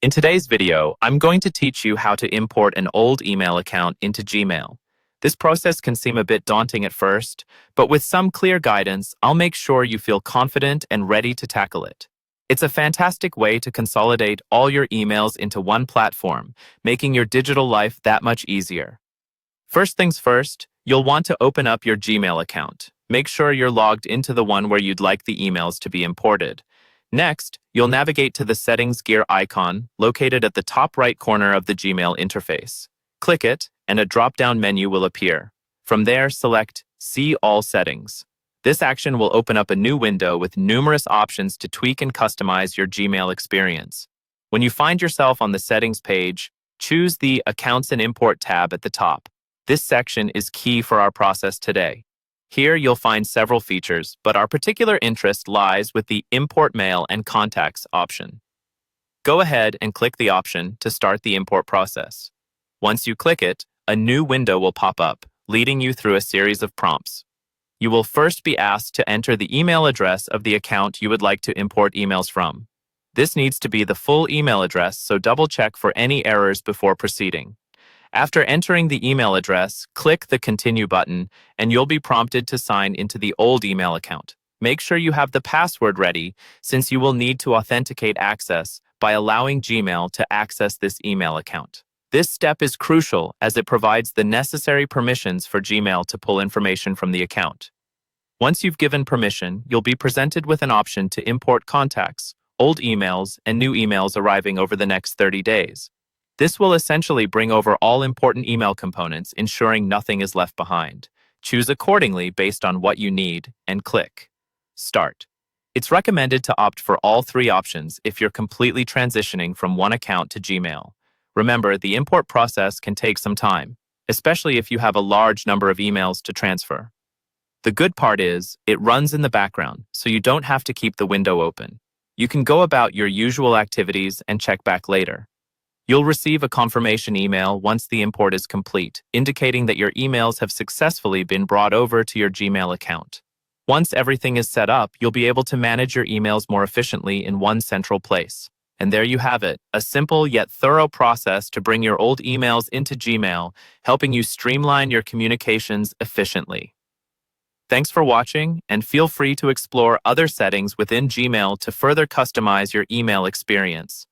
In today's video, I'm going to teach you how to import an old email account into Gmail. This process can seem a bit daunting at first, but with some clear guidance, I'll make sure you feel confident and ready to tackle it. It's a fantastic way to consolidate all your emails into one platform, making your digital life that much easier. First things first, you'll want to open up your Gmail account. Make sure you're logged into the one where you'd like the emails to be imported. Next, you'll navigate to the Settings gear icon located at the top right corner of the Gmail interface. Click it, and a drop-down menu will appear. From there, select See All Settings. This action will open up a new window with numerous options to tweak and customize your Gmail experience. When you find yourself on the Settings page, choose the Accounts and Import tab at the top. This section is key for our process today. Here you'll find several features, but our particular interest lies with the Import Mail and Contacts option. Go ahead and click the option to start the import process. Once you click it, a new window will pop up, leading you through a series of prompts. You will first be asked to enter the email address of the account you would like to import emails from. This needs to be the full email address, so double-check for any errors before proceeding. After entering the email address, click the Continue button, and you'll be prompted to sign into the old email account. Make sure you have the password ready, since you will need to authenticate access by allowing Gmail to access this email account. This step is crucial as it provides the necessary permissions for Gmail to pull information from the account. Once you've given permission, you'll be presented with an option to import contacts, old emails, and new emails arriving over the next 30 days. This will essentially bring over all important email components, ensuring nothing is left behind. Choose accordingly based on what you need and click Start. It's recommended to opt for all three options if you're completely transitioning from one account to Gmail. Remember, the import process can take some time, especially if you have a large number of emails to transfer. The good part is, it runs in the background, so you don't have to keep the window open. You can go about your usual activities and check back later. You'll receive a confirmation email once the import is complete, indicating that your emails have successfully been brought over to your Gmail account. Once everything is set up, you'll be able to manage your emails more efficiently in one central place. And there you have it, a simple yet thorough process to bring your old emails into Gmail, helping you streamline your communications efficiently. Thanks for watching, and feel free to explore other settings within Gmail to further customize your email experience.